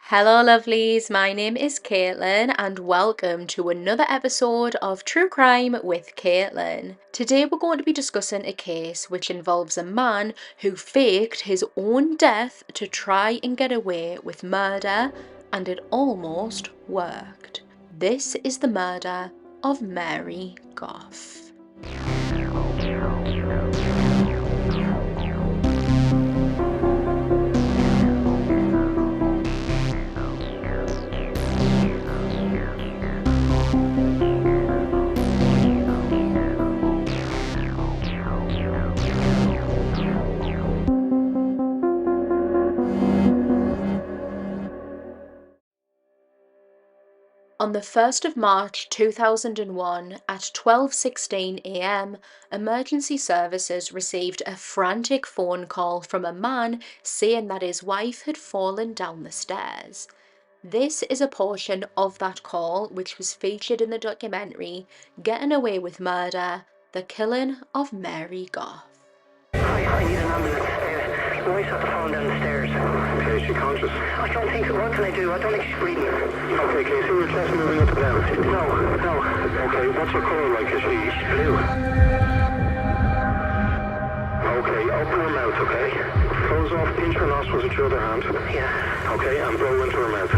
Hello, lovelies. My name is Caitlin, and welcome to another episode of True Crime with Caitlin. Today, we're going to be discussing a case which involves a man who faked his own death to try and get away with murder, and it almost worked. This is the murder of Mary Gough. On the 1st of March 2001 at 12:16 a.m, emergency services received a frantic phone call from a man saying that his wife had fallen down the stairs. This is a portion of that call which was featured in the documentary Getting Away with Murder, The Killing of Mary Gough. I need an ambulance. Royce had to fall down the stairs. Okay, is she conscious? I don't think so. What can I do? I don't think she's breathing. Okay, can you see your chest moving up and down? No. Okay, what's her colour like? Is she Blue. Okay, open her mouth, okay? Close off, pinch her nostrils with your other hand. Yeah. Okay, and blow into her mouth.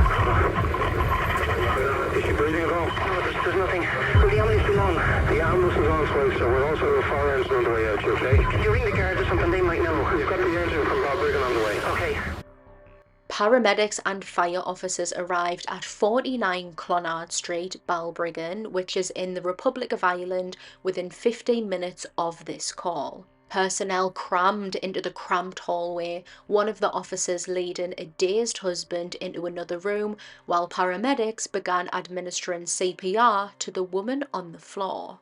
Is she breathing at all? No, there's nothing. Will the ambulance be long? The ambulance is on its way, so we'll also have a fire engine on the way out, you okay? Can you ring the guards or something? They might know. You've got the engine from Bob Brigham on the way. Okay. Paramedics and fire officers arrived at 49 Clonard Street, Balbriggan, which is in the Republic of Ireland, within 15 minutes of this call. Personnel crammed into the cramped hallway, one of the officers leading a dazed husband into another room, while paramedics began administering CPR to the woman on the floor.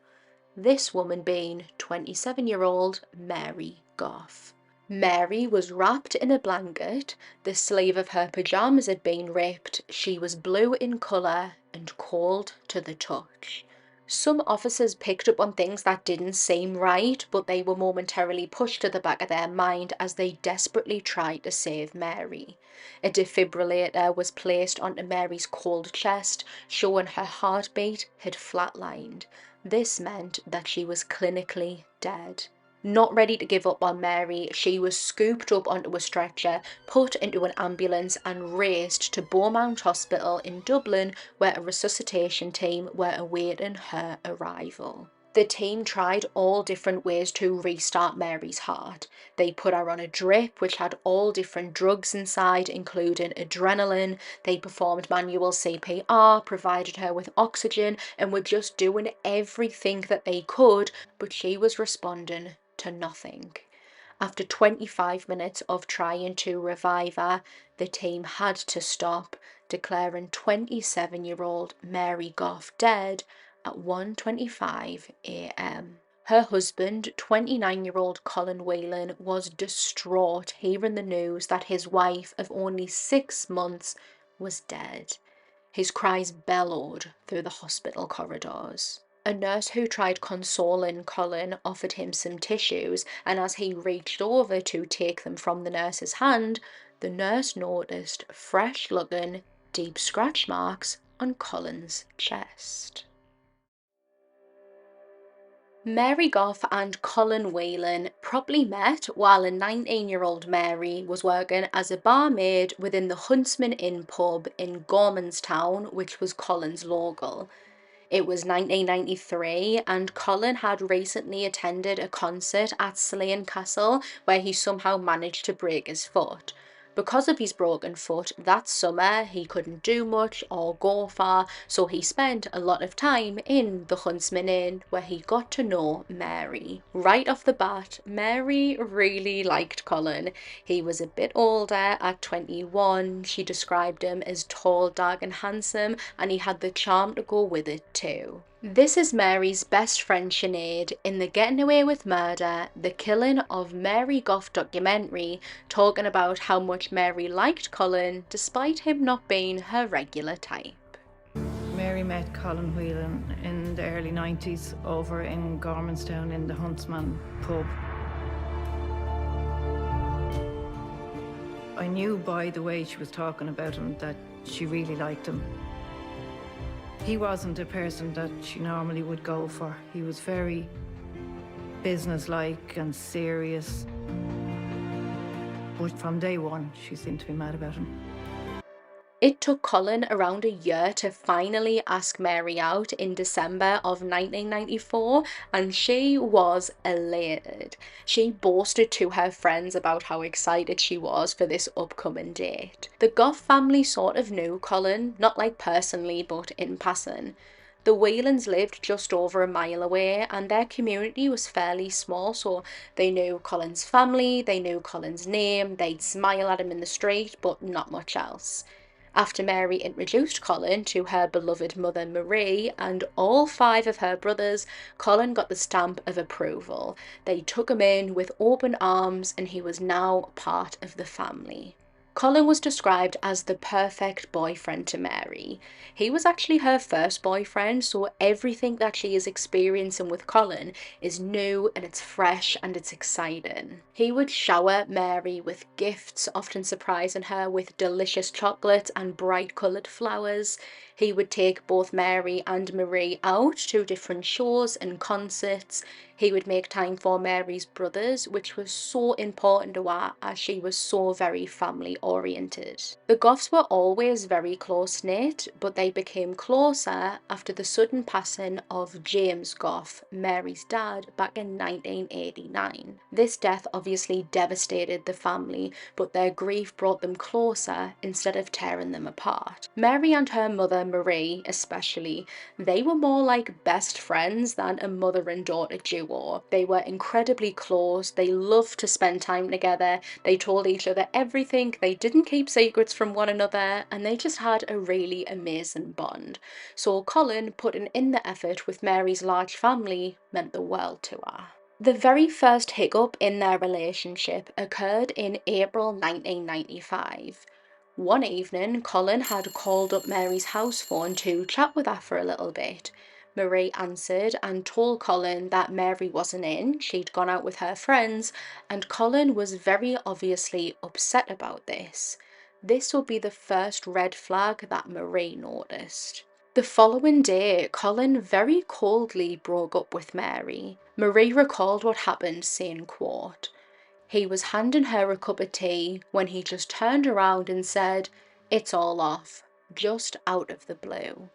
This woman being 27-year-old Mary Gough. Mary was wrapped in a blanket, the sleeve of her pyjamas had been ripped, she was blue in colour and cold to the touch. Some officers picked up on things that didn't seem right, but they were momentarily pushed to the back of their mind as they desperately tried to save Mary. A defibrillator was placed onto Mary's cold chest, showing her heartbeat had flatlined. This meant that she was clinically dead. Not ready to give up on Mary, she was scooped up onto a stretcher, put into an ambulance and raced to Beaumont Hospital in Dublin, where a resuscitation team were awaiting her arrival. The team tried all different ways to restart Mary's heart. They put her on a drip which had all different drugs inside, including adrenaline. They performed manual CPR, provided her with oxygen, and were just doing everything that they could, but she was responding to nothing. After 25 minutes of trying to revive her, the team had to stop, declaring 27-year-old Mary Gough dead at 1:25 a.m. Her husband, 29-year-old Colin Whelan, was distraught hearing the news that his wife of only 6 months was dead. His cries bellowed through the hospital corridors. A nurse who tried consoling Colin offered him some tissues, and as he reached over to take them from the nurse's hand, the nurse noticed fresh-looking, deep scratch marks on Colin's chest. Mary Gough and Colin Whelan probably met while a 19-year-old Mary was working as a barmaid within the Huntsman Inn pub in Gormanstown, which was Colin's local. It was 1993 and Colin had recently attended a concert at Slane Castle where he somehow managed to break his foot. Because of his broken foot, that summer he couldn't do much or go far, so he spent a lot of time in the Huntsman Inn where he got to know Mary. Right off the bat, Mary really liked Colin. He was a bit older at 21, she described him as tall, dark and handsome, and he had the charm to go with it too. This is Mary's best friend Sinead in the Getting Away with Murder, The Killing of Mary Gough documentary, talking about how much Mary liked Colin despite him not being her regular type. Mary met Colin Whelan in the early 90s over in Gormanstown in the Huntsman pub. I knew by the way she was talking about him that she really liked him. He wasn't a person that she normally would go for. He was very businesslike and serious. But from day one, she seemed to be mad about him. It took Colin around a year to finally ask Mary out in December of 1994, and she was elated. She boasted to her friends about how excited she was for this upcoming date. The Gough family sort of knew Colin, not like personally, but in passing. The Whelans lived just over a mile away, and their community was fairly small, so they knew Colin's family, they knew Colin's name, they'd smile at him in the street, but not much else. After Mary introduced Colin to her beloved mother Marie and all 5 of her brothers, Colin got the stamp of approval. They took him in with open arms, and he was now part of the family. Colin was described as the perfect boyfriend to Mary. He was actually her first boyfriend, so everything that she is experiencing with Colin is new and it's fresh and it's exciting. He would shower Mary with gifts, often surprising her with delicious chocolates and bright coloured flowers. He would take both Mary and Marie out to different shows and concerts. He would make time for Mary's brothers, which was so important to her as she was so very family oriented. The Goughs were always very close-knit, but they became closer after the sudden passing of James Gough, Mary's dad, back in 1989. This death obviously devastated the family, but their grief brought them closer instead of tearing them apart. Mary and her mother Marie, especially, they were more like best friends than a mother and daughter duo. They were incredibly close, they loved to spend time together, they told each other everything, they didn't keep secrets from one another, and they just had a really amazing bond. So Colin putting in the effort with Mary's large family meant the world to her. The very first hiccup in their relationship occurred in April 1995. One evening, Colin had called up Mary's house phone to chat with her for a little bit. Marie answered and told Colin that Mary wasn't in, she'd gone out with her friends, and Colin was very obviously upset about this. This would be the first red flag that Marie noticed. The following day, Colin very coldly broke up with Mary. Marie recalled what happened, saying, quote, "He was handing her a cup of tea when he just turned around and said, 'It's all off,' just out of the blue."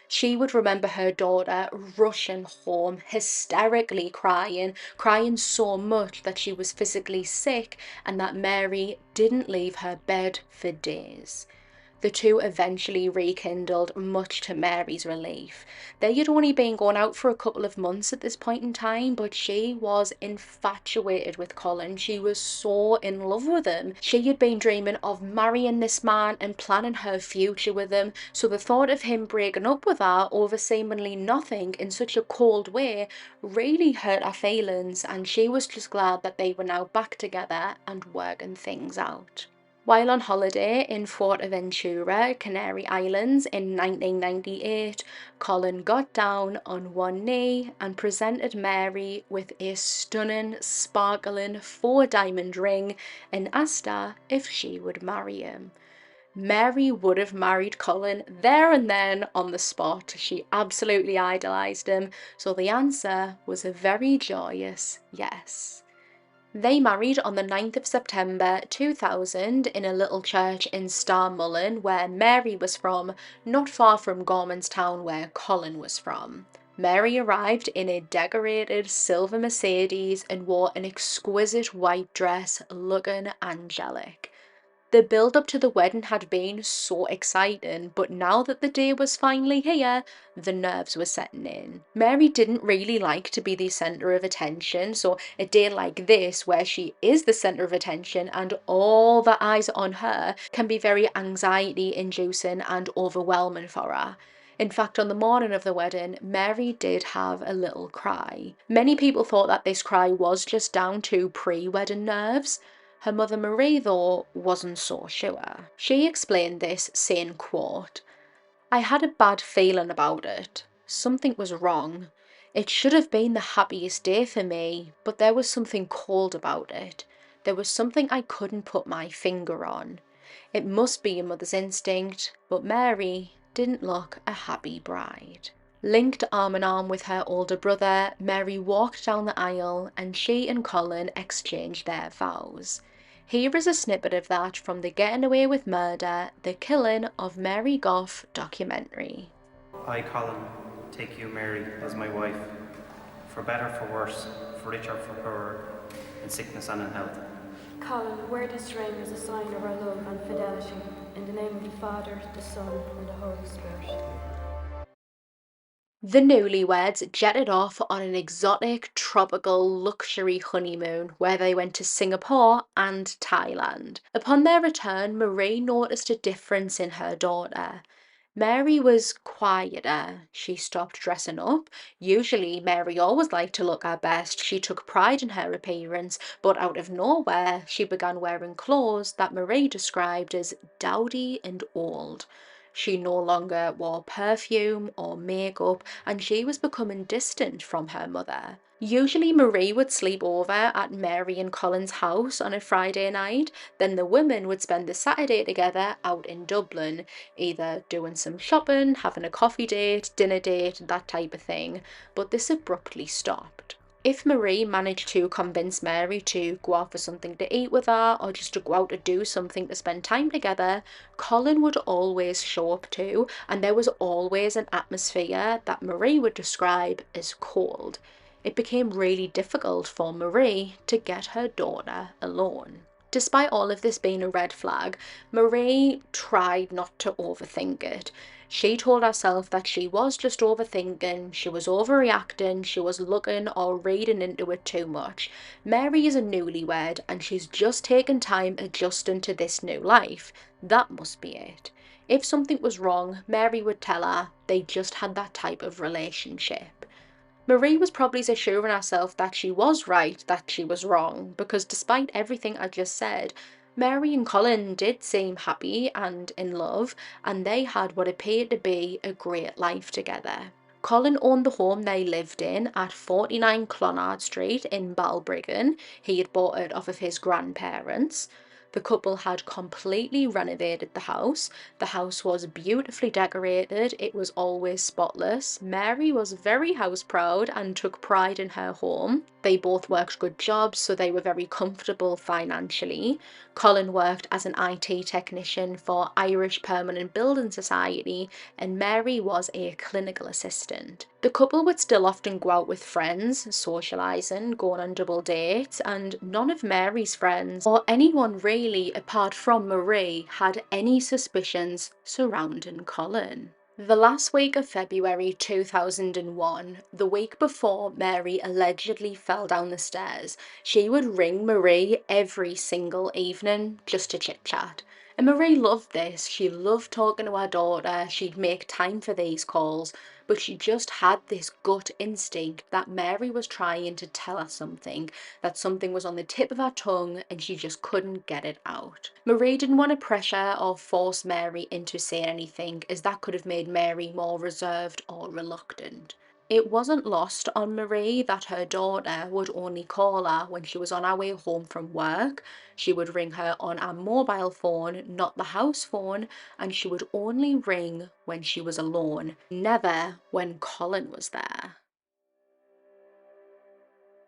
She would remember her daughter rushing home, hysterically crying so much that she was physically sick and that Mary didn't leave her bed for days. The two eventually rekindled, much to Mary's relief. They had only been going out for a couple of months at this point in time, but she was infatuated with Colin. She was so in love with him. She had been dreaming of marrying this man and planning her future with him, so the thought of him breaking up with her over seemingly nothing in such a cold way really hurt her feelings, and she was just glad that they were now back together and working things out. While on holiday in Fuerteventura, Canary Islands in 1998, Colin got down on one knee and presented Mary with a stunning, sparkling 4-diamond ring and asked her if she would marry him. Mary would have married Colin there and then on the spot. She absolutely idolised him, so the answer was a very joyous yes. They married on the 9th of September 2000 in a little church in Starmullen, where Mary was from, not far from Gormanstown, where Colin was from. Mary arrived in a decorated silver Mercedes and wore an exquisite white dress, looking angelic. The build up to the wedding had been so exciting, but now that the day was finally here, the nerves were setting in. Mary didn't really like to be the centre of attention, so a day like this, where she is the centre of attention and all the eyes on her, can be very anxiety inducing and overwhelming for her. In fact, on the morning of the wedding, Mary did have a little cry. Many people thought that this cry was just down to pre-wedding nerves. Her mother Marie, though, wasn't so sure. She explained this, saying, quote, "I had a bad feeling about it. Something was wrong. It should have been the happiest day for me, but there was something cold about it. There was something I couldn't put my finger on. It must be a mother's instinct, but Mary didn't look a happy bride. Linked arm in arm with her older brother, Mary walked down the aisle and she and Colin exchanged their vows. Here is a snippet of that from the Getting Away with Murder, The Killing of Mary Gough documentary. I, Colin, take you, Mary, as my wife, for better, for worse, for richer, for poorer, in sickness and in health. Colin, wear this ring as a sign of our love and fidelity, in the name of the Father, the Son, and the Holy Spirit. The newlyweds jetted off on an exotic, tropical, luxury honeymoon where they went to Singapore and Thailand. Upon their return, Marie noticed a difference in her daughter. Mary was quieter. She stopped dressing up. Usually, Mary always liked to look her best. She took pride in her appearance, but out of nowhere, she began wearing clothes that Marie described as dowdy and old. She no longer wore perfume or makeup, and she was becoming distant from her mother. Usually Marie would sleep over at Mary and Colin's house on a Friday night, then the women would spend the Saturday together out in Dublin, either doing some shopping, having a coffee date, dinner date, that type of thing, but this abruptly stopped. If Marie managed to convince Mary to go out for something to eat with her or just to go out to do something to spend time together, Colin would always show up too, and there was always an atmosphere that Marie would describe as cold. It became really difficult for Marie to get her daughter alone. Despite all of this being a red flag, Marie tried not to overthink it. She told herself that she was just overthinking, she was overreacting, she was looking or reading into it too much. Mary is a newlywed and she's just taken time adjusting to this new life. That must be it. If something was wrong, Mary would tell her. They just had that type of relationship. Marie was probably assuring herself that she was right, that she was wrong, because despite everything I just said, Mary and Colin did seem happy and in love, and they had what appeared to be a great life together. Colin owned the home they lived in at 49 Clonard Street in Balbriggan. He had bought it off of his grandparents. The couple had completely renovated the house. The house was beautifully decorated. It was always spotless. Mary was very house proud and took pride in her home. They both worked good jobs, so they were very comfortable financially. Colin worked as an IT technician for Irish Permanent Building Society, and Mary was a clinical assistant. The couple would still often go out with friends, socialising, going on double dates, and none of Mary's friends, or anyone really apart from Marie, had any suspicions surrounding Colin. The last week of February 2001, the week before Mary allegedly fell down the stairs, she would ring Marie every single evening just to chit-chat. And Marie loved this. She loved talking to her daughter. She'd make time for these calls, but she just had this gut instinct that Mary was trying to tell her something, that something was on the tip of her tongue and she just couldn't get it out. Marie didn't want to pressure or force Mary into saying anything, as that could have made Mary more reserved or reluctant. It wasn't lost on Marie that her daughter would only call her when she was on her way home from work. She would ring her on a mobile phone, not the house phone, and she would only ring when she was alone, never when Colin was there.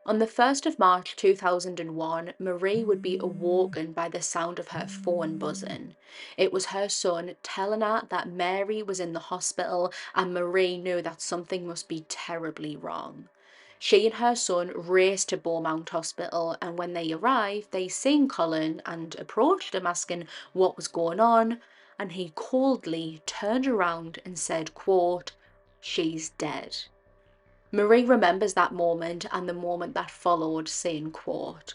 On the 1st of March 2001, Marie would be awoken by the sound of her phone buzzing. It was her son telling her that Mary was in the hospital, and Marie knew that something must be terribly wrong. She and her son raced to Beaumont Hospital, and when they arrived, they seen Colin and approached him asking what was going on, and he coldly turned around and said, quote, "She's dead." Marie remembers that moment and the moment that followed, saying, quote,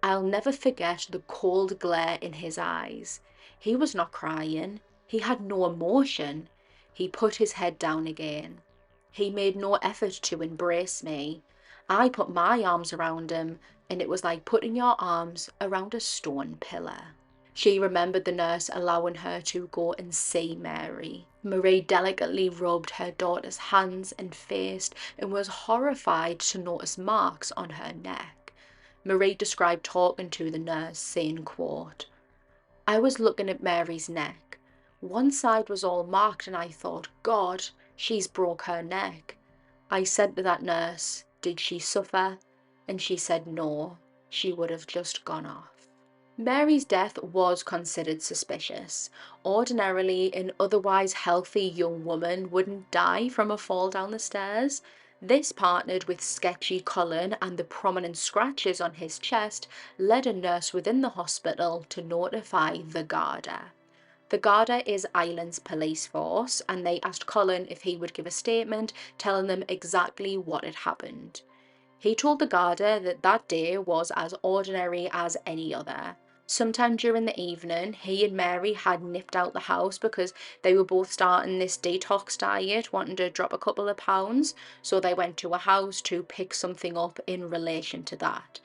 "I'll never forget the cold glare in his eyes. He was not crying. He had no emotion. He put his head down again. He made no effort to embrace me. I put my arms around him, and it was like putting your arms around a stone pillar." She remembered the nurse allowing her to go and see Mary. Marie delicately rubbed her daughter's hands and face and was horrified to notice marks on her neck. Marie described talking to the nurse, saying, quote, I was looking at Mary's neck. One side was all marked and I thought, God, she's broke her neck. I said to that nurse, did she suffer? And she said no, she would have just gone off. Mary's death was considered suspicious. Ordinarily, an otherwise healthy young woman wouldn't die from a fall down the stairs. This, partnered with sketchy Colin and the prominent scratches on his chest, led a nurse within the hospital to notify the Garda. The Garda is Ireland's police force, and they asked Colin if he would give a statement telling them exactly what had happened. He told the Garda that that day was as ordinary as any other. Sometime during the evening, he and Mary had nipped out the house because they were both starting this detox diet, wanting to drop a couple of pounds, so they went to a house to pick something up in relation to that.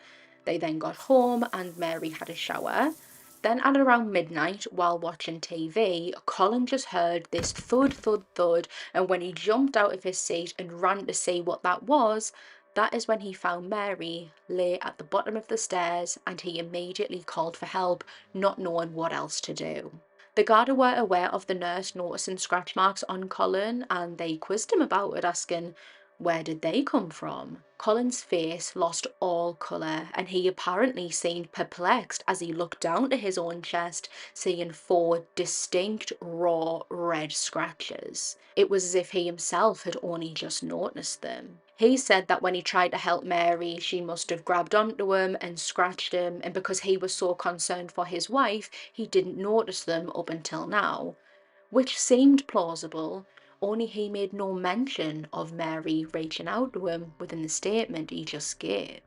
They then got home and Mary had a shower. Then at around midnight, while watching TV, Colin just heard this thud, thud, thud, and when he jumped out of his seat and ran to see what that was, that is when he found Mary lay at the bottom of the stairs, and he immediately called for help, not knowing what else to do. The Garda were aware of the nurse noticing scratch marks on Colin, and they quizzed him about it, asking, where did they come from? Colin's face lost all colour, and he apparently seemed perplexed as he looked down to his own chest, seeing 4 distinct, raw, red scratches. It was as if he himself had only just noticed them. He said that when he tried to help Mary, she must have grabbed onto him and scratched him, and because he was so concerned for his wife, he didn't notice them up until now. Which seemed plausible, only he made no mention of Mary reaching out to him within the statement he just gave.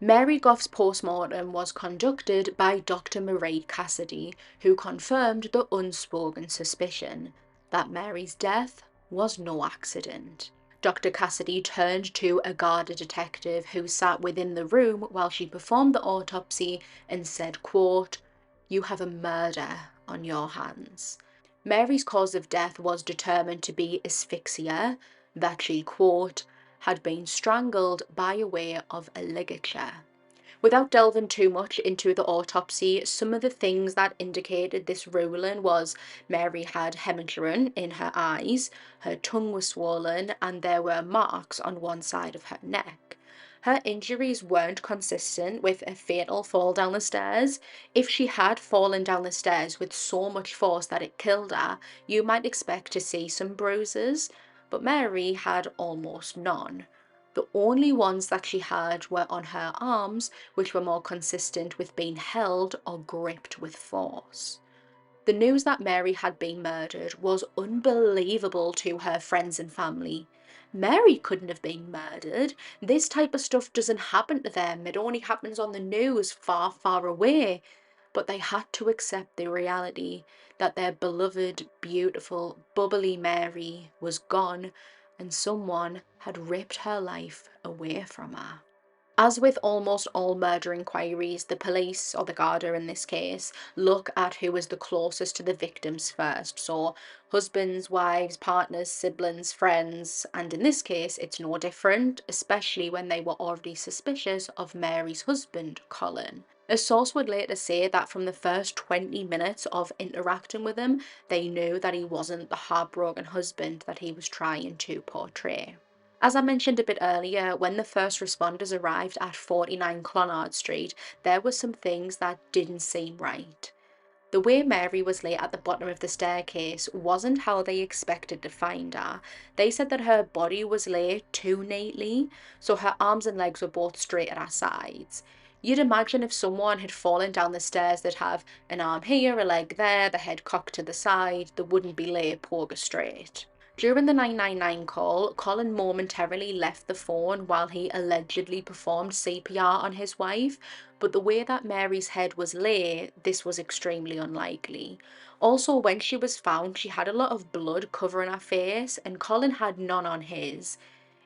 Mary Gough's post-mortem was conducted by Dr. Marie Cassidy, who confirmed the unspoken suspicion that Mary's death was no accident. Dr. Cassidy turned to a Garda detective who sat within the room while she performed the autopsy and said, quote, "You have a murder on your hands." Mary's cause of death was determined to be asphyxia, that she, quote, had been strangled by way of a ligature. Without delving too much into the autopsy, some of the things that indicated this ruling was Mary had hematurin in her eyes, her tongue was swollen, and there were marks on one side of her neck. Her injuries weren't consistent with a fatal fall down the stairs. If she had fallen down the stairs with so much force that it killed her, you might expect to see some bruises, but Mary had almost none. The only ones that she had were on her arms, which were more consistent with being held or gripped with force. The news that Mary had been murdered was unbelievable to her friends and family. Mary couldn't have been murdered. This type of stuff doesn't happen to them. It only happens on the news far, far away. But they had to accept the reality that their beloved, beautiful, bubbly Mary was gone, and someone had ripped her life away from her. As with almost all murder inquiries, the police, or the Garda in this case, look at who is the closest to the victims first. So husbands, wives, partners, siblings, friends, and in this case it's no different, especially when they were already suspicious of Mary's husband, Colin. A source would later say that from the first 20 minutes of interacting with him, they knew that he wasn't the heartbroken husband that he was trying to portray. As I mentioned a bit earlier, when the first responders arrived at 49 Clonard Street, there were some things that didn't seem right. The way Mary was laid at the bottom of the staircase wasn't how they expected to find her. They said that her body was laid too neatly, so her arms and legs were both straight at her sides. You'd imagine if someone had fallen down the stairs, they'd have an arm here, a leg there, the head cocked to the side, they wouldn't be laid poker straight. During the 999 call, Colin momentarily left the phone while he allegedly performed CPR on his wife, but the way that Mary's head was laid, this was extremely unlikely. Also, when she was found, she had a lot of blood covering her face, and Colin had none on his.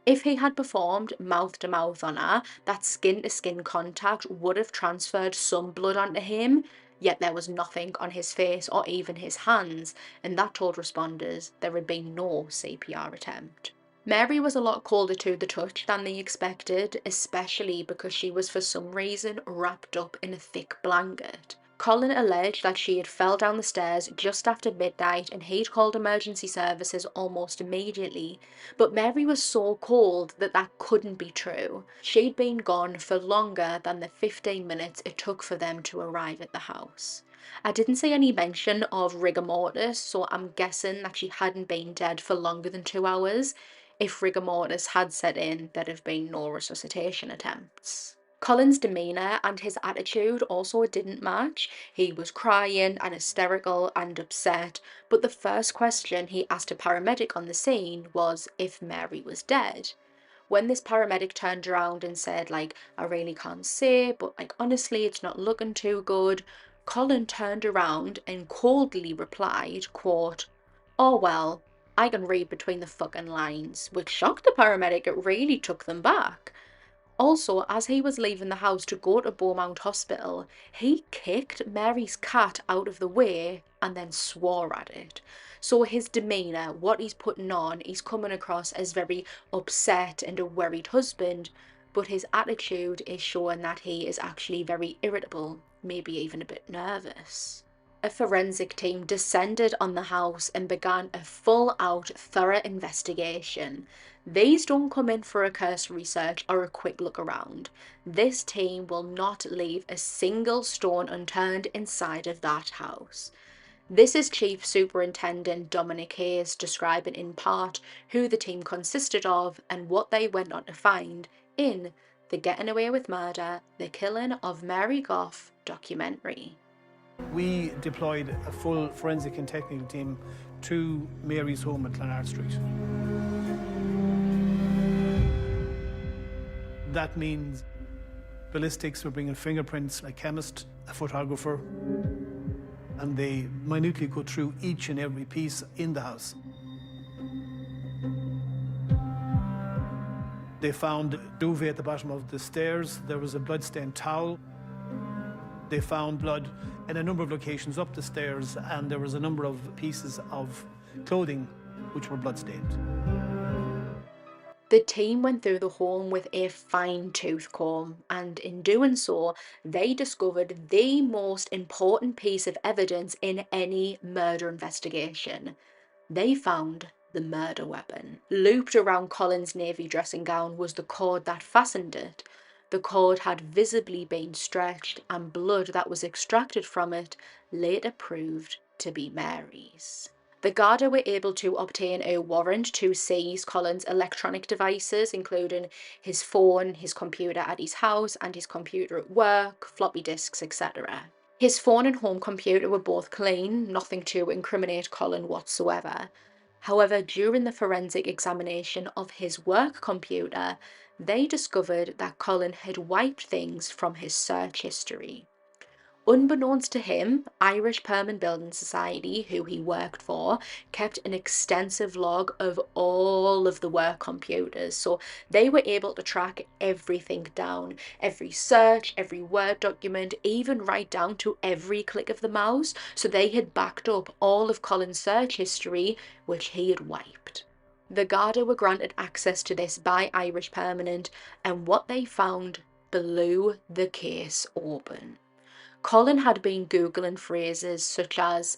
If he had performed mouth to mouth on her, that skin to skin contact would have transferred some blood onto him, yet there was nothing on his face or even his hands, and that told responders there had been no CPR attempt. Mary was a lot colder to the touch than they expected, especially because she was for some reason wrapped up in a thick blanket. Colin alleged that she had fell down the stairs just after midnight and he'd called emergency services almost immediately, but Mary was so cold that that couldn't be true. She'd been gone for longer than the 15 minutes it took for them to arrive at the house. I didn't see any mention of rigor mortis, so I'm guessing that she hadn't been dead for longer than 2 hours. If rigor mortis had set in, there'd have been no resuscitation attempts. Colin's demeanour and his attitude also didn't match. He was crying and hysterical and upset, but the first question he asked a paramedic on the scene was if Mary was dead. When this paramedic turned around and said, like, I really can't say, but like, honestly, it's not looking too good, Colin turned around and coldly replied, quote, oh well, I can read between the fucking lines, which shocked the paramedic. It really took them back. Also, as he was leaving the house to go to Beaumont Hospital, he kicked Mary's cat out of the way and then swore at it. So his demeanour, what he's putting on, he's coming across as very upset and a worried husband, but his attitude is showing that he is actually very irritable, maybe even a bit nervous. A forensic team descended on the house and began a full-out, thorough investigation. These don't come in for a cursory search or a quick look around. This team will not leave a single stone unturned inside of that house. This is Chief Superintendent Dominic Hayes describing in part who the team consisted of and what they went on to find in the Getting Away with Murder, The Killing of Mary Gough documentary. We deployed a full forensic and technical team to Mary's home at Clonard Street. That means ballistics, we're bringing fingerprints, a chemist, a photographer, and they minutely go through each and every piece in the house. They found a duvet at the bottom of the stairs. There was a blood-stained towel. They found blood in a number of locations up the stairs, and there was a number of pieces of clothing which were blood-stained. The team went through the home with a fine-tooth comb, and in doing so, they discovered the most important piece of evidence in any murder investigation. They found the murder weapon. Looped around Colin's navy dressing gown was the cord that fastened it. The cord had visibly been stretched, and blood that was extracted from it later proved to be Mary's. The Garda were able to obtain a warrant to seize Colin's electronic devices, including his phone, his computer at his house, and his computer at work, floppy disks, etc. His phone and home computer were both clean, nothing to incriminate Colin whatsoever. However, during the forensic examination of his work computer, they discovered that Colin had wiped things from his search history. Unbeknownst to him, Irish Permanent Building Society, who he worked for, kept an extensive log of all of the work computers, so they were able to track everything down, every search, every Word document, even right down to every click of the mouse, so they had backed up all of Colin's search history, which he had wiped. The Garda were granted access to this by Irish Permanent, and what they found blew the case open. Colin had been Googling phrases such as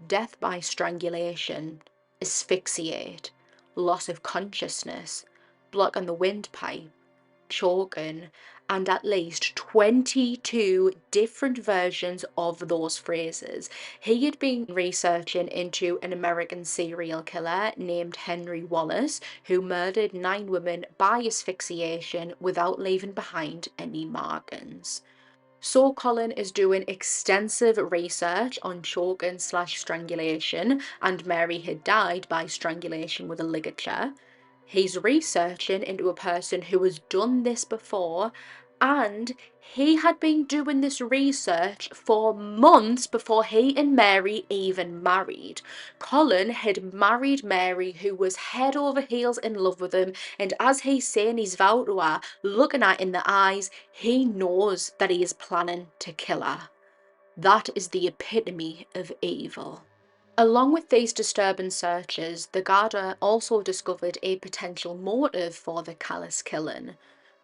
death by strangulation, asphyxiate, loss of consciousness, block on the windpipe, choking, and at least 22 different versions of those phrases. He had been researching into an American serial killer named Henry Wallace, who murdered 9 women by asphyxiation without leaving behind any markings. So Colin is doing extensive research on choking/strangulation, and Mary had died by strangulation with a ligature. He's researching into a person who has done this before, and he had been doing this research for months before he and Mary even married. Colin had married Mary, who was head over heels in love with him, and as he's saying his vow to her, looking her in the eyes, he knows that he is planning to kill her. That is the epitome of evil. Along with these disturbing searches, the Garda also discovered a potential motive for the callous killing.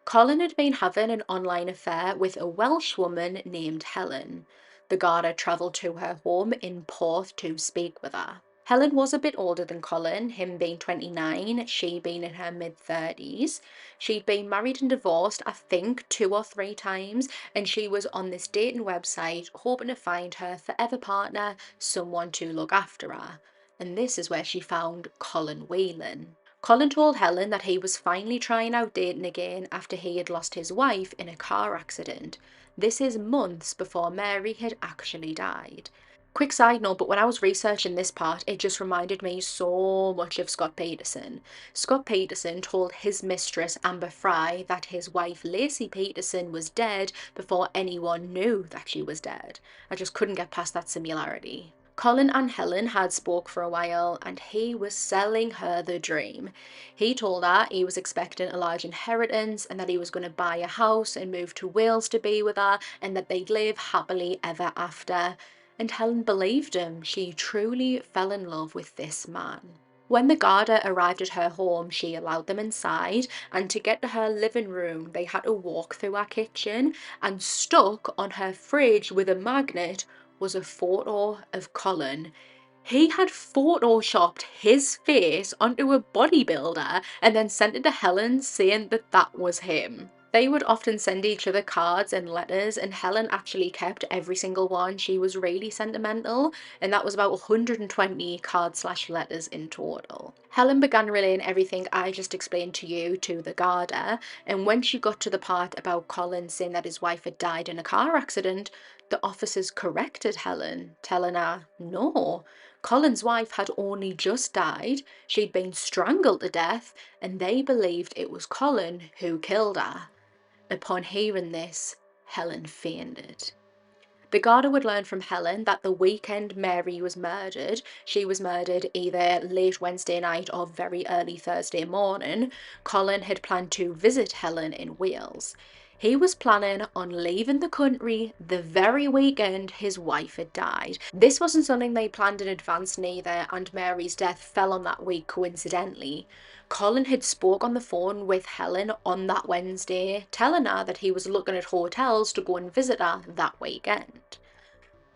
Colin had been having an online affair with a Welsh woman named Helen. The Garda travelled to her home in Porth to speak with her. Helen was a bit older than Colin, him being 29, she being in her mid-30s. She'd been married and divorced, I think, 2 or 3 times, and she was on this dating website hoping to find her forever partner, someone to look after her. And this is where she found Colin Whelan. Colin told Helen that he was finally trying out dating again after he had lost his wife in a car accident. This is months before Mary had actually died. Quick side note, but when I was researching this part, it just reminded me so much of Scott Peterson. Scott Peterson told his mistress Amber Fry that his wife Lacey Peterson was dead before anyone knew that she was dead. I just couldn't get past that similarity. Colin and Helen had spoke for a while and he was selling her the dream. He told her he was expecting a large inheritance and that he was going to buy a house and move to Wales to be with her and that they'd live happily ever after. And Helen believed him. She truly fell in love with this man. When the Garda arrived at her home, she allowed them inside, and to get to her living room, they had to walk through her kitchen, and stuck on her fridge with a magnet was a photo of Colin. He had photoshopped his face onto a bodybuilder and then sent it to Helen saying that that was him. They would often send each other cards and letters, and Helen actually kept every single one. She was really sentimental, and that was about 120 cards/letters in total. Helen began relaying everything I just explained to you to the Garda, and when she got to the part about Colin saying that his wife had died in a car accident, the officers corrected Helen, telling her, no, Colin's wife had only just died, she'd been strangled to death, and they believed it was Colin who killed her. Upon hearing this, Helen fainted. The Garda would learn from Helen that the weekend Mary was murdered, she was murdered either late Wednesday night or very early Thursday morning, Colin had planned to visit Helen in Wales. He was planning on leaving the country the very weekend his wife had died. This wasn't something they planned in advance neither, and Mary's death fell on that week coincidentally. Colin had spoke on the phone with Helen on that Wednesday, telling her that he was looking at hotels to go and visit her that weekend.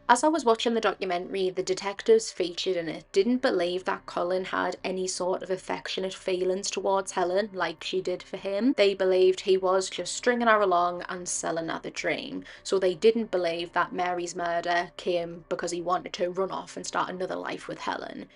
As I was watching the documentary, the detectives featured in it didn't believe that Colin had any sort of affectionate feelings towards Helen like she did for him. They believed he was just stringing her along and selling her the dream. So they didn't believe that Mary's murder came because he wanted to run off and start another life with Helen.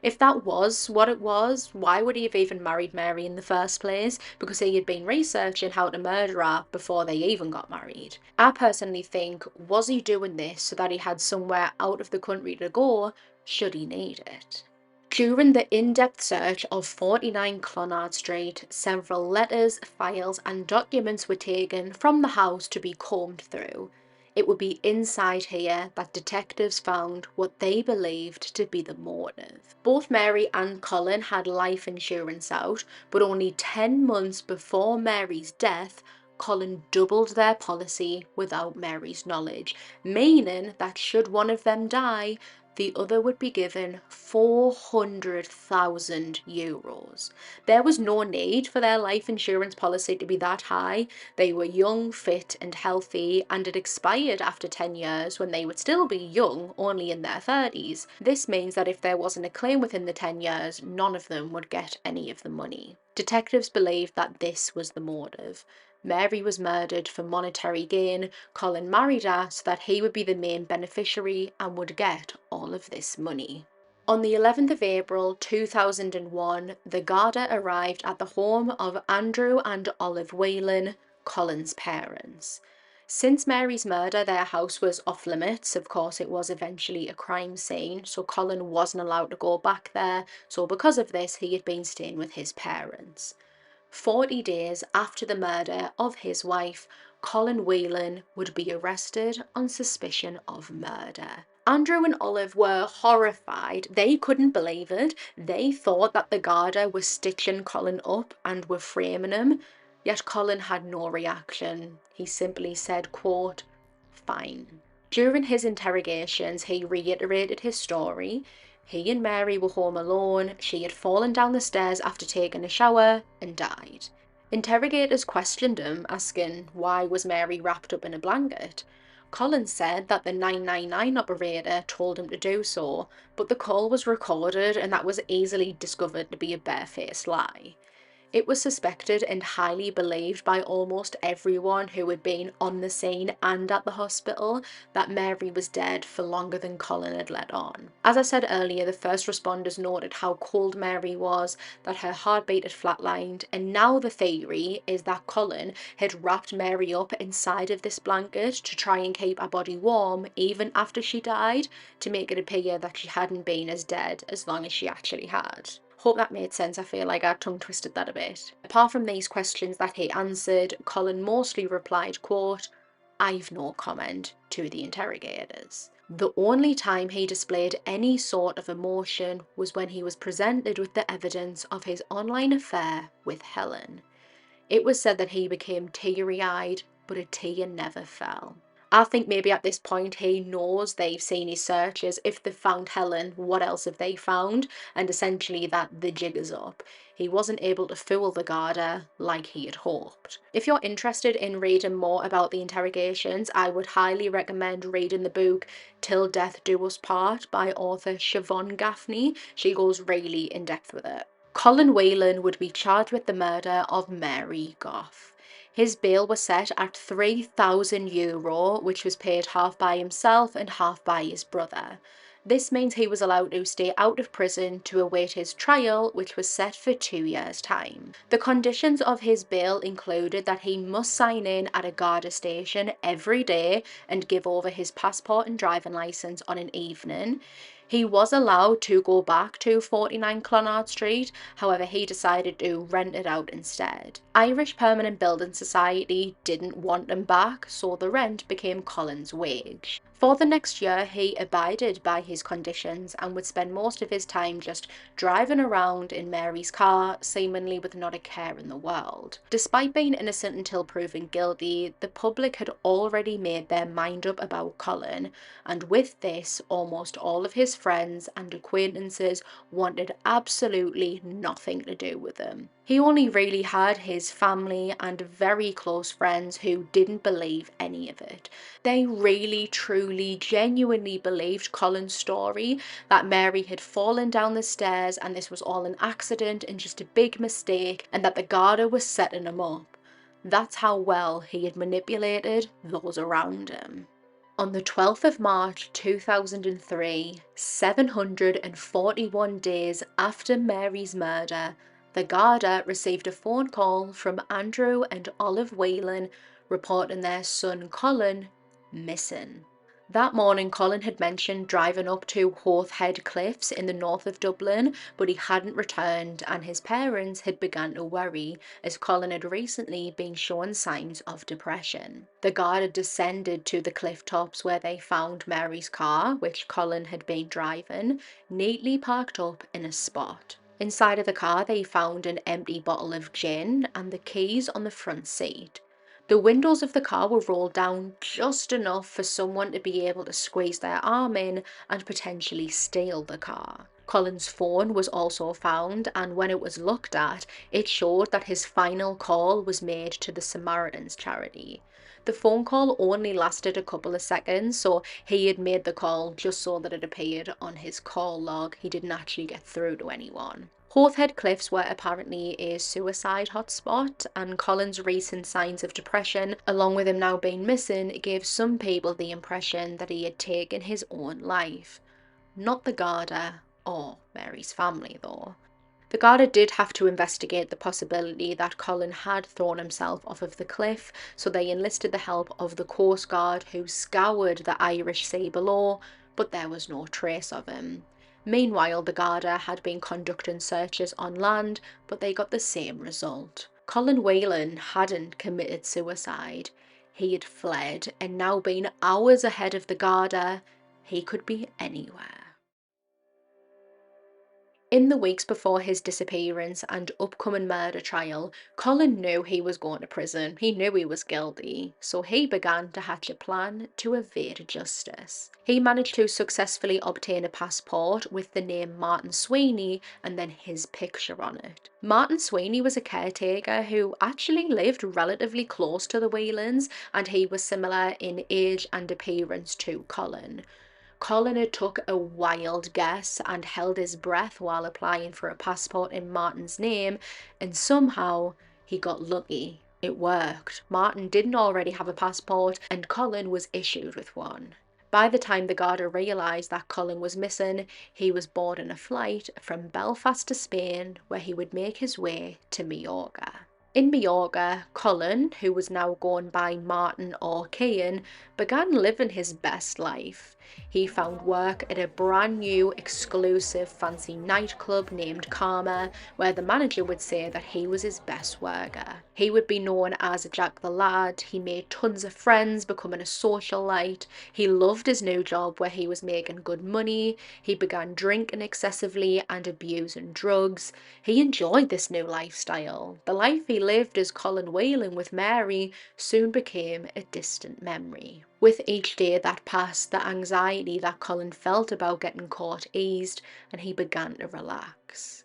If that was what it was, why would he have even married Mary in the first place? Because he had been researching how to murder her before they even got married. I personally think, was he doing this so that he had somewhere out of the country to go should he need it? During the in-depth search of 49 Clonard Street, several letters, files and documents were taken from the house to be combed through. It would be inside here that detectives found what they believed to be the motive. Both Mary and Colin had life insurance out, but only 10 months before Mary's death, Colin doubled their policy without Mary's knowledge, meaning that should one of them die, the other would be given €400,000. There was no need for their life insurance policy to be that high. They were young, fit and healthy, and it expired after 10 years when they would still be young, only in their 30s. This means that if there wasn't a claim within the 10 years, none of them would get any of the money. Detectives believed that this was the motive. Mary was murdered for monetary gain. Colin married her so that he would be the main beneficiary and would get all of this money. On the 11th of April 2001, the Garda arrived at the home of Andrew and Olive Whelan, Colin's parents. Since Mary's murder, their house was off limits. Of course, it was eventually a crime scene, so Colin wasn't allowed to go back there. So because of this, he had been staying with his parents. 40 days after the murder of his wife, Colin Whelan would be arrested on suspicion of murder. Andrew and Olive were horrified. They couldn't believe it. They thought that the Garda was stitching Colin up and were framing him. Yet Colin had no reaction. He simply said, quote, "Fine." During his interrogations, he reiterated his story. He and Mary were home alone. She had fallen down the stairs after taking a shower and died. Interrogators questioned him, asking why was Mary wrapped up in a blanket. Colin said that the 999 operator told him to do so, but the call was recorded and that was easily discovered to be a barefaced lie. It was suspected and highly believed by almost everyone who had been on the scene and at the hospital that Mary was dead for longer than Colin had let on. As I said earlier, the first responders noted how cold Mary was, that her heartbeat had flatlined, and now the theory is that Colin had wrapped Mary up inside of this blanket to try and keep her body warm even after she died, to make it appear that she hadn't been as dead as long as she actually had. Hope that made sense. I feel like I tongue twisted that a bit. Apart from these questions that he answered, Colin mostly replied, quote, "I've no comment," to the interrogators. The only time he displayed any sort of emotion was when he was presented with the evidence of his online affair with Helen. It was said that he became teary-eyed, but a tear never fell. I think maybe at this point he knows they've seen his searches. If they've found Helen, what else have they found? And essentially that the jig is up. He wasn't able to fool the Garda like he had hoped. If you're interested in reading more about the interrogations, I would highly recommend reading the book Till Death Do Us Part by author Siobhan Gaffney. She goes really in depth with it. Colin Whelan would be charged with the murder of Mary Gough. His bail was set at €3,000, which was paid half by himself and half by his brother. This means he was allowed to stay out of prison to await his trial, which was set for 2 years' time. The conditions of his bail included that he must sign in at a Garda station every day and give over his passport and driving licence on an evening. He was allowed to go back to 49 Clonard Street, however he decided to rent it out instead. Irish Permanent Building Society didn't want him back, so the rent became Colin's wage. For the next year, he abided by his conditions and would spend most of his time just driving around in Mary's car, seemingly with not a care in the world. Despite being innocent until proven guilty, the public had already made their mind up about Colin, and with this, almost all of his friends and acquaintances wanted absolutely nothing to do with him. He only really had his family and very close friends who didn't believe any of it. They really, truly, genuinely believed Colin's story, that Mary had fallen down the stairs and this was all an accident and just a big mistake, and that the Garda was setting him up. That's how well he had manipulated those around him. On the 12th of March 2003, 741 days after Mary's murder, the Garda received a phone call from Andrew and Olive Whelan reporting their son Colin missing. That morning, Colin had mentioned driving up to Hotline Cliffs in the north of Dublin, but he hadn't returned, and his parents had begun to worry as Colin had recently been showing signs of depression. The Garda descended to the cliff tops where they found Mary's car, which Colin had been driving, neatly parked up in a spot. Inside of the car, they found an empty bottle of gin and the keys on the front seat. The windows of the car were rolled down just enough for someone to be able to squeeze their arm in and potentially steal the car. Colin's phone was also found, and when it was looked at, it showed that his final call was made to the Samaritans charity. The phone call only lasted a couple of seconds, so he had made the call just so that it appeared on his call log. He didn't actually get through to anyone. Hotline Cliffs were apparently a suicide hotspot, and Colin's recent signs of depression, along with him now being missing, gave some people the impression that he had taken his own life. Not the Garda or Mary's family, though. The Garda did have to investigate the possibility that Colin had thrown himself off of the cliff, so they enlisted the help of the Coast Guard, who scoured the Irish Sea below, but there was no trace of him. Meanwhile, the Garda had been conducting searches on land, but they got the same result. Colin Whelan hadn't committed suicide. He had fled, and now being hours ahead of the Garda, he could be anywhere. In the weeks before his disappearance and upcoming murder trial, Colin knew he was going to prison. He knew he was guilty, so he began to hatch a plan to evade justice. He managed to successfully obtain a passport with the name Martin Sweeney and then his picture on it. Martin Sweeney was a caretaker who actually lived relatively close to the Whelans, and he was similar in age and appearance to Colin. Colin had took a wild guess and held his breath while applying for a passport in Martin's name, and somehow he got lucky. It worked. Martin didn't already have a passport, and Colin was issued with one. By the time the Garda realised that Colin was missing, he was boarding a flight from Belfast to Spain, where he would make his way to Majorca. In Majorca, Colin, who was now going by Martin or Cian, began living his best life. He found work at a brand new, exclusive, fancy nightclub named Karma, where the manager would say that he was his best worker. He would be known as Jack the Lad. He made tons of friends, becoming a socialite. He loved his new job where he was making good money. He began drinking excessively and abusing drugs. He enjoyed this new lifestyle. The life he lived as Colin Whelan with Mary soon became a distant memory. With each day that passed, the anxiety that Colin felt about getting caught eased, and he began to relax.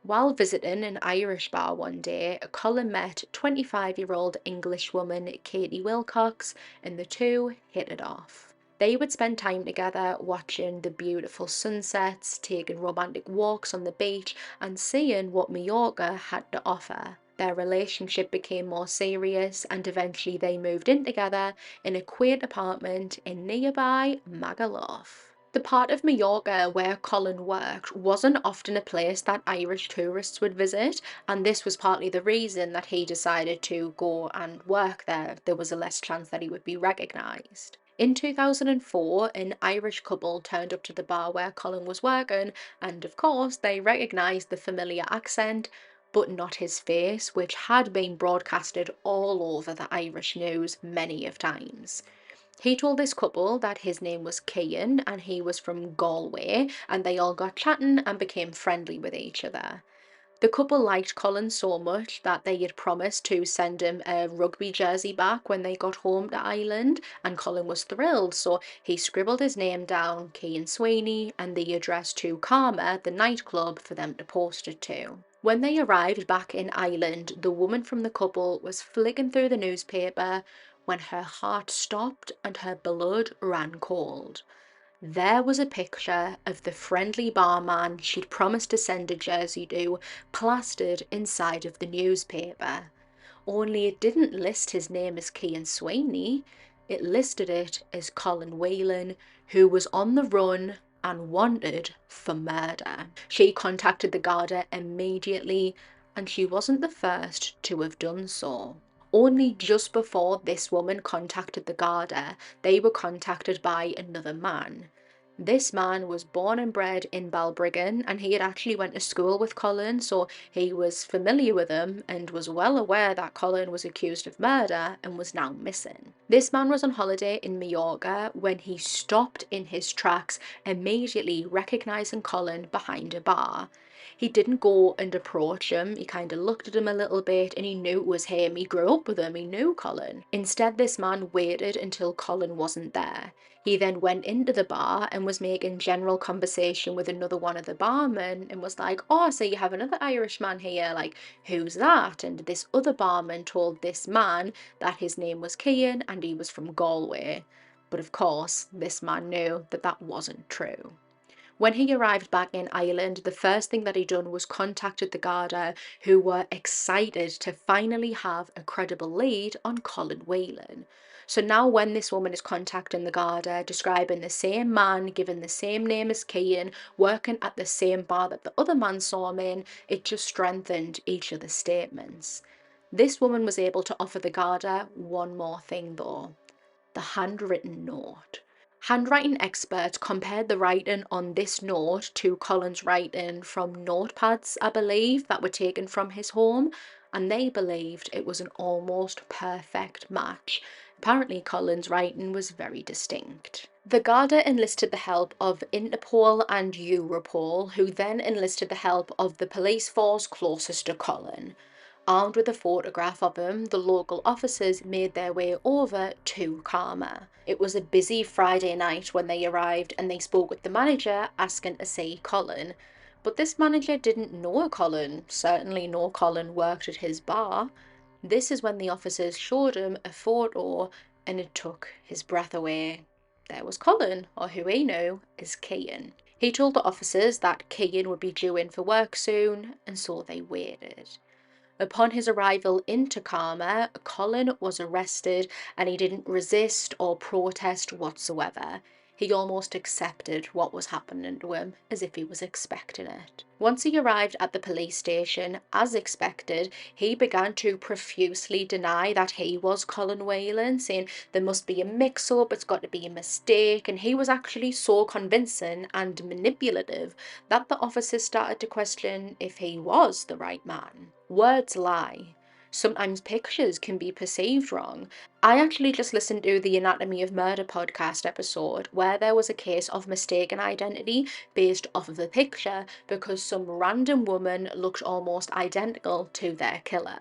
While visiting an Irish bar one day, Colin met 25-year-old Englishwoman Katie Wilcox, and the two hit it off. They would spend time together watching the beautiful sunsets, taking romantic walks on the beach, and seeing what Majorca had to offer. Their relationship became more serious, and eventually they moved in together in a quaint apartment in nearby Magaluf. The part of Majorca where Colin worked wasn't often a place that Irish tourists would visit, and this was partly the reason that he decided to go and work there. There was a less chance that he would be recognised. In 2004, an Irish couple turned up to the bar where Colin was working, and of course they recognised the familiar accent, but not his face, which had been broadcasted all over the Irish news many of times. He told this couple that his name was Cian and he was from Galway, and they all got chatting and became friendly with each other. The couple liked Colin so much that they had promised to send him a rugby jersey back when they got home to Ireland, and Colin was thrilled, so he scribbled his name down, Cian Sweeney, and the address to Karma, the nightclub, for them to post it to. When they arrived back in Ireland, the woman from the couple was flicking through the newspaper when her heart stopped and her blood ran cold. There was a picture of the friendly barman she'd promised to send a jersey to, plastered inside of the newspaper. Only it didn't list his name as Cian Sweeney, it listed it as Colin Whelan, who was on the run and wanted for murder. She contacted the Garda immediately, and she wasn't the first to have done so. Only just before this woman contacted the Garda, they were contacted by another man. This man was born and bred in Balbriggan, and he had actually went to school with Colin, so he was familiar with him and was well aware that Colin was accused of murder and was now missing. This man was on holiday in Majorca when he stopped in his tracks, immediately recognising Colin behind a bar. He didn't go and approach him, he kind of looked at him a little bit and he knew it was him. He grew up with him, he knew Colin. Instead, this man waited until Colin wasn't there. He then went into the bar and was making general conversation with another one of the barmen and was like, oh, so you have another Irishman here, like, who's that? And this other barman told this man that his name was Cian and he was from Galway. But of course, this man knew that that wasn't true. When he arrived back in Ireland, the first thing that he done was contacted the Garda, who were excited to finally have a credible lead on Colin Whelan. So now when this woman is contacting the Garda, describing the same man, given the same name as Cian, working at the same bar that the other man saw him in, it just strengthened each of the statements. This woman was able to offer the Garda one more thing though: the handwritten note. Handwriting experts compared the writing on this note to Colin's writing from notepads, I believe, that were taken from his home, and they believed it was an almost perfect match. Apparently Colin's writing was very distinct. The Garda enlisted the help of Interpol and Europol, who then enlisted the help of the police force closest to Colin. Armed with a photograph of him, the local officers made their way over to Karma. It was a busy Friday night when they arrived, and they spoke with the manager asking to see Colin. But this manager didn't know Colin, certainly no Colin worked at his bar. This is when the officers showed him a photo, and it took his breath away. There was Colin, or who he knew as Cian. He told the officers that Cian would be due in for work soon, and so they waited. Upon his arrival into Karma, Colin was arrested, and he didn't resist or protest whatsoever. He almost accepted what was happening to him, as if he was expecting it. Once he arrived at the police station, as expected, he began to profusely deny that he was Colin Whelan, saying there must be a mix-up, it's got to be a mistake, and he was actually so convincing and manipulative that the officers started to question if he was the right man. Words lie. Sometimes pictures can be perceived wrong. I actually just listened to the Anatomy of Murder podcast episode where there was a case of mistaken identity based off of the picture because some random woman looked almost identical to their killer.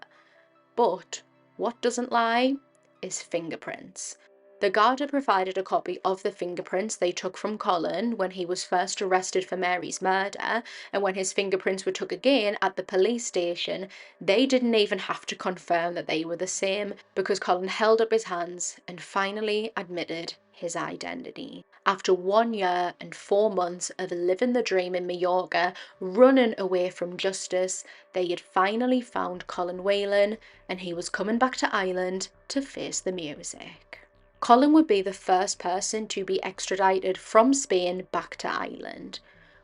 But what doesn't lie is fingerprints. The Garda provided a copy of the fingerprints they took from Colin when he was first arrested for Mary's murder, and when his fingerprints were took again at the police station, they didn't even have to confirm that they were the same because Colin held up his hands and finally admitted his identity. After 1 year and 4 months of living the dream in Mallorca, running away from justice, they had finally found Colin Whelan, and he was coming back to Ireland to face the music. Colin would be the first person to be extradited from Spain back to Ireland.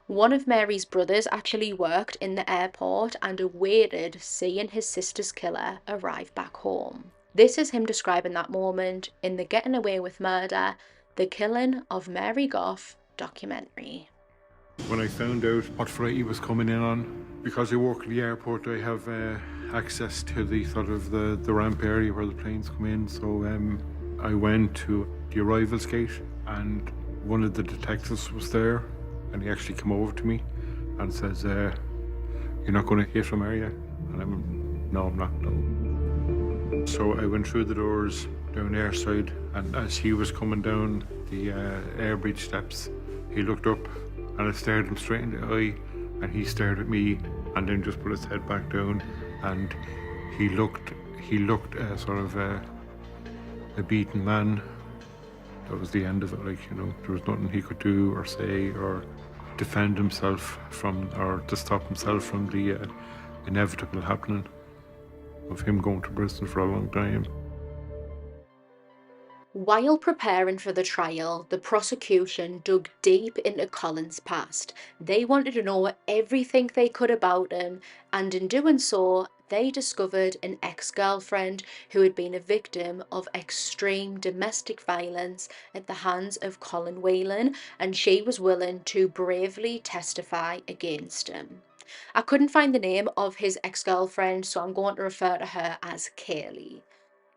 One of Mary's brothers actually worked in the airport and awaited seeing his sister's killer arrive back home. This is him describing that moment in the Getting Away with Murder, The Killing of Mary Gough documentary. When I found out what flight he was coming in on, because I work in the airport, I have access to the sort of the ramp area where the planes come in. So I went to the arrivals gate, and one of the detectives was there, and he actually came over to me and says, "You're not going to hit him, are you?" And no, I'm not. No. So I went through the doors down airside, and as he was coming down the air bridge steps, he looked up, and I stared him straight in the eye, and he stared at me, and then just put his head back down, and he looked sort of a beaten man. That was the end of it. There was nothing he could do or say or defend himself from, or to stop himself from the inevitable happening of him going to prison for a long time. While preparing for the trial, the prosecution dug deep into Colin's past. They wanted to know everything they could about him, and in doing so, they discovered an ex-girlfriend who had been a victim of extreme domestic violence at the hands of Colin Whelan, and she was willing to bravely testify against him. I couldn't find the name of his ex-girlfriend, so I'm going to refer to her as Kaylee.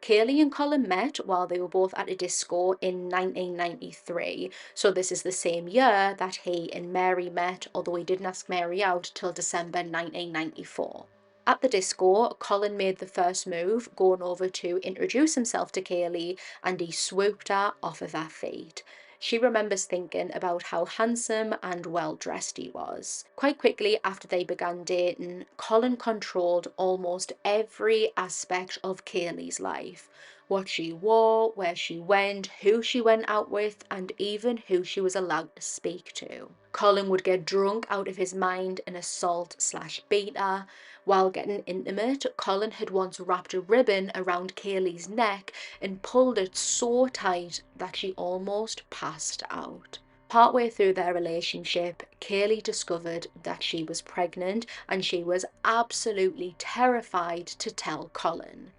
Kaylee and Colin met while they were both at a disco in 1993, so this is the same year that he and Mary met, although he didn't ask Mary out till December 1994. At the disco, Colin made the first move, going over to introduce himself to Kaylee, and he swooped her off of her feet. She remembers thinking about how handsome and well-dressed he was. Quite quickly after they began dating, Colin controlled almost every aspect of Kaylee's life. What she wore, where she went, who she went out with, and even who she was allowed to speak to. Colin would get drunk out of his mind and assault/beat her. While getting intimate, Colin had once wrapped a ribbon around Kaylee's neck and pulled it so tight that she almost passed out. Partway through their relationship, Kaylee discovered that she was pregnant, and she was absolutely terrified to tell Colin.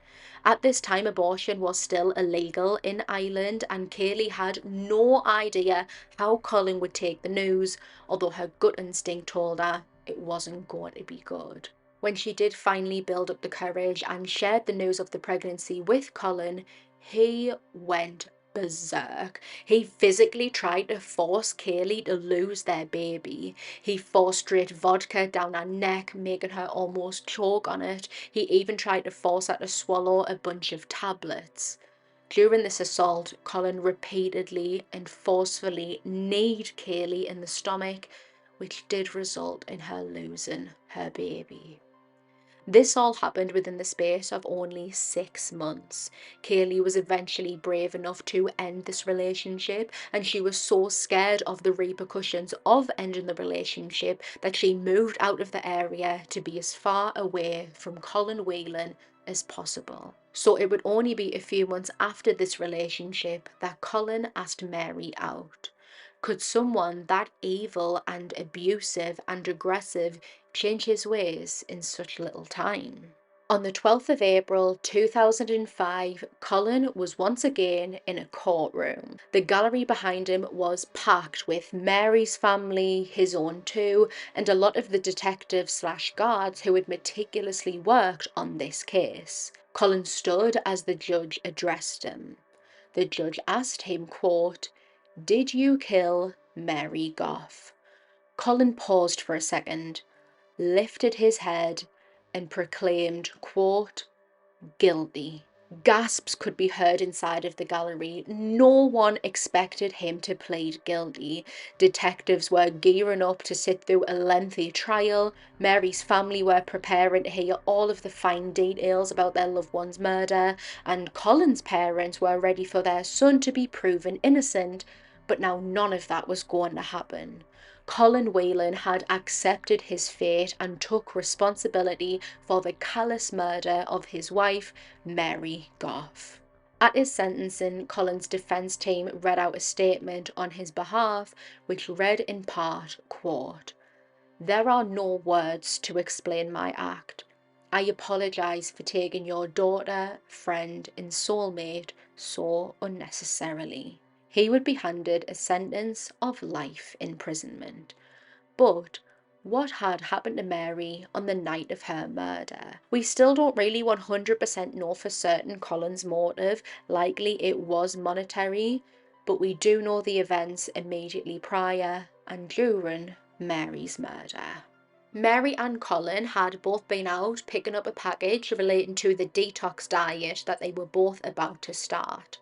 At this time, abortion was still illegal in Ireland, and Kaylee had no idea how Colin would take the news, although her gut instinct told her it wasn't going to be good. When she did finally build up the courage and shared the news of the pregnancy with Colin, He went berserk. He physically tried to force Kaylee to lose their baby. He forced straight vodka down her neck, making her almost choke on it. He even tried to force her to swallow a bunch of tablets. During this assault, Colin repeatedly and forcefully kneed Kaylee in the stomach, which did result in her losing her baby. This all happened within the space of only 6 months. Kaylee was eventually brave enough to end this relationship, and she was so scared of the repercussions of ending the relationship that she moved out of the area to be as far away from Colin Whelan as possible. So it would only be a few months after this relationship that Colin asked Mary out. Could someone that evil and abusive and aggressive change his ways in such little time? On the 12th of April 2005, Colin was once again in a courtroom. The gallery behind him was packed with Mary's family, his own too, and a lot of the detectives/guards who had meticulously worked on this case. Colin stood as the judge addressed him. The judge asked him, quote, "Did you kill Mary Gough?" Colin paused for a second, lifted his head, and proclaimed, quote, "Guilty." Gasps could be heard inside of the gallery. No one expected him to plead guilty. Detectives were gearing up to sit through a lengthy trial. Mary's family were preparing to hear all of the fine details about their loved one's murder, and Colin's parents were ready for their son to be proven innocent. But now none of that was going to happen. Colin Whelan had accepted his fate and took responsibility for the callous murder of his wife, Mary Gough. At his sentencing, Colin's defence team read out a statement on his behalf, which read in part, quote, "There are no words to explain my act. I apologise for taking your daughter, friend and soulmate so unnecessarily." He would be handed a sentence of life imprisonment. But what had happened to Mary on the night of her murder? We still don't really 100% know for certain Colin's motive. Likely it was monetary, but we do know the events immediately prior and during Mary's murder. Mary and Colin had both been out picking up a package relating to the detox diet that they were both about to start.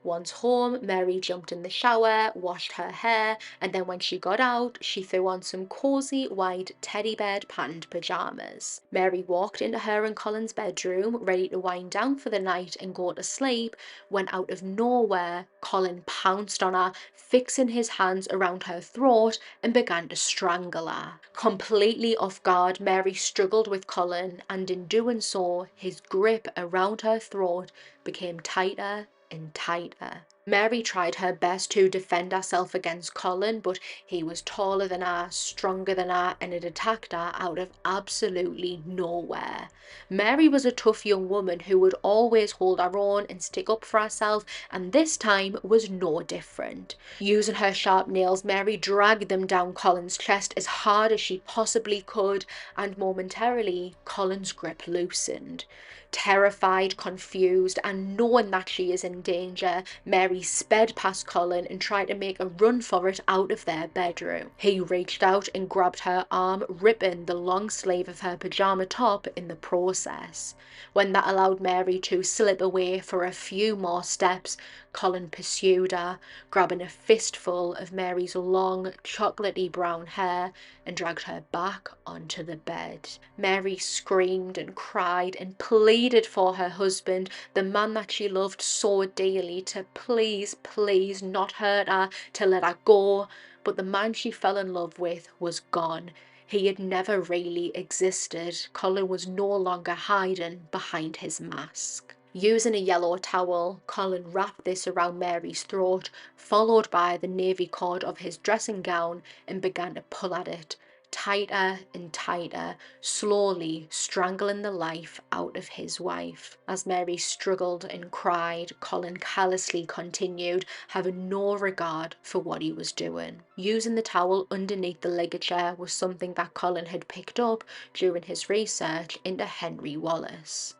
Once home, Mary jumped in the shower, washed her hair, and then when she got out, she threw on some cozy white teddy bear patterned pajamas. Mary walked into her and Colin's bedroom, ready to wind down for the night and go to sleep, when out of nowhere, Colin pounced on her, fixing his hands around her throat and began to strangle her. Completely off guard, Mary struggled with Colin, and in doing so, his grip around her throat became tighter and tighter. Mary tried her best to defend herself against Colin, but he was taller than her, stronger than her, and had attacked her out of absolutely nowhere. Mary was a tough young woman who would always hold her own and stick up for herself, and this time was no different. Using her sharp nails, Mary dragged them down Colin's chest as hard as she possibly could, and momentarily, Colin's grip loosened. Terrified, confused, and knowing that she is in danger, Mary sped past Colin and tried to make a run for it out of their bedroom. He reached out and grabbed her arm, ripping the long sleeve of her pajama top in the process. When that allowed Mary to slip away for a few more steps, Colin pursued her, grabbing a fistful of Mary's long, chocolatey brown hair and dragged her back onto the bed. Mary screamed and cried and pleaded for her husband, the man that she loved so dearly, to please, please not hurt her, to let her go. But the man she fell in love with was gone. He had never really existed. Colin was no longer hiding behind his mask. Using a yellow towel, Colin wrapped this around Mary's throat, followed by the navy cord of his dressing gown, and began to pull at it, tighter and tighter, slowly strangling the life out of his wife. As Mary struggled and cried, Colin callously continued, having no regard for what he was doing. Using the towel underneath the ligature was something that Colin had picked up during his research into Henry Wallace.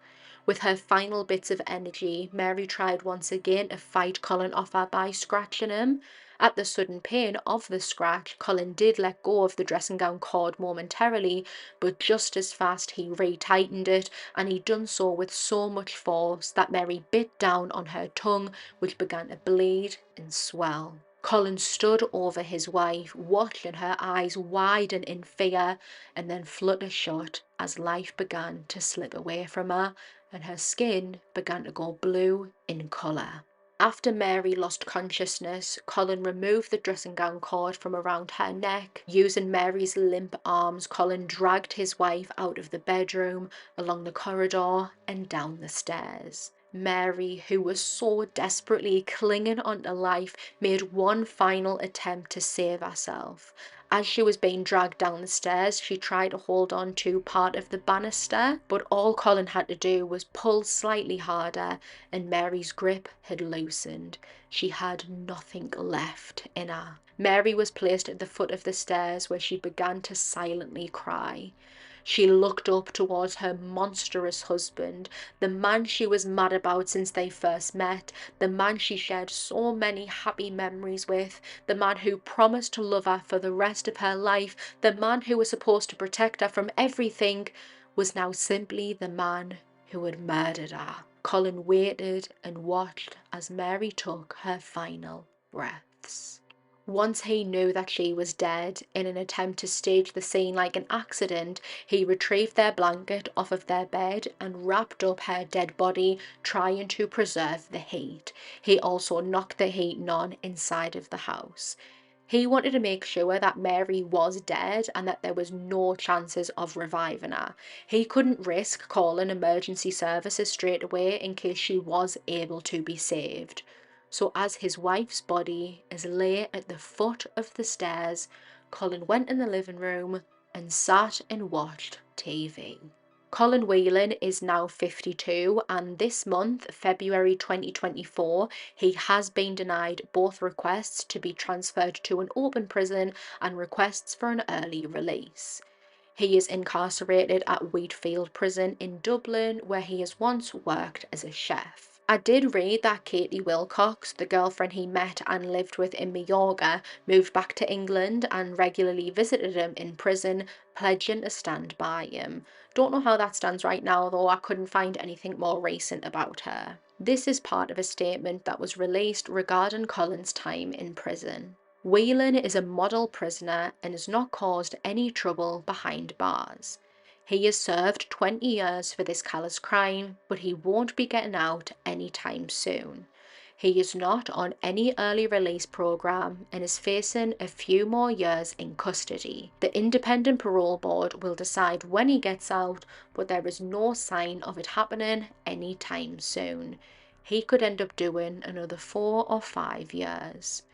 With her final bits of energy, Mary tried once again to fight Colin off her by scratching him. At the sudden pain of the scratch, Colin did let go of the dressing gown cord momentarily, but just as fast he retightened it, and he done so with so much force that Mary bit down on her tongue, which began to bleed and swell. Colin stood over his wife, watching her eyes widen in fear and then flutter shut as life began to slip away from her and her skin began to go blue in colour. After Mary lost consciousness, Colin removed the dressing gown cord from around her neck. Using Mary's limp arms, Colin dragged his wife out of the bedroom, along the corridor and down the stairs. Mary, who was so desperately clinging onto life, made one final attempt to save herself. As she was being dragged down the stairs, she tried to hold on to part of the banister, but all Colin had to do was pull slightly harder and Mary's grip had loosened. She had nothing left in her. Mary was placed at the foot of the stairs where she began to silently cry. She looked up towards her monstrous husband, the man she was mad about since they first met, the man she shared so many happy memories with, the man who promised to love her for the rest of her life, the man who was supposed to protect her from everything, was now simply the man who had murdered her. Colin waited and watched as Mary took her final breaths. Once he knew that she was dead, in an attempt to stage the scene like an accident, he retrieved their blanket off of their bed and wrapped up her dead body, trying to preserve the heat. He also knocked the heating on inside of the house. He wanted to make sure that Mary was dead and that there was no chances of reviving her. He couldn't risk calling emergency services straight away in case she was able to be saved. So as his wife's body lay at the foot of the stairs, Colin went in the living room and sat and watched TV. Colin Whelan is now 52 and this month, February 2024, he has been denied both requests to be transferred to an open prison and requests for an early release. He is incarcerated at Wheatfield Prison in Dublin, where he has once worked as a chef. I did read that Katie Wilcox, the girlfriend he met and lived with in Mallorca, moved back to England and regularly visited him in prison, pledging to stand by him. Don't know how that stands right now though, I couldn't find anything more recent about her. This is part of a statement that was released regarding Colin's time in prison. Whelan is a model prisoner and has not caused any trouble behind bars. He has served 20 years for this callous crime, but he won't be getting out anytime soon. He is not on any early release program and is facing a few more years in custody. The Independent Parole Board will decide when he gets out, but there is no sign of it happening anytime soon. He could end up doing another 4 or 5 years.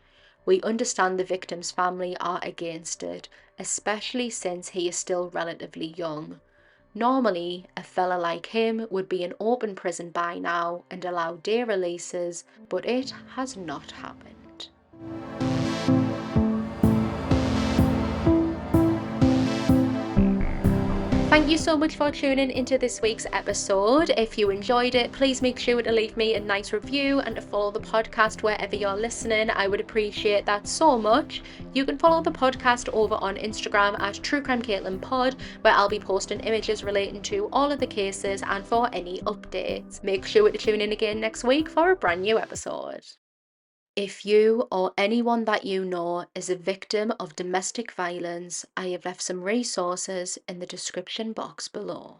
We understand the victim's family are against it, especially since he is still relatively young. Normally, a fella like him would be in open prison by now and allow day releases, but it has not happened. Thank you so much for tuning into this week's episode. If you enjoyed it, please make sure to leave me a nice review and to follow the podcast wherever you're listening. I would appreciate that so much. You can follow the podcast over on Instagram at TrueCrimeCaitlyn Pod, where I'll be posting images relating to all of the cases and for any updates. Make sure to tune in again next week for a brand new episode. If you or anyone that you know is a victim of domestic violence, I have left some resources in the description box below.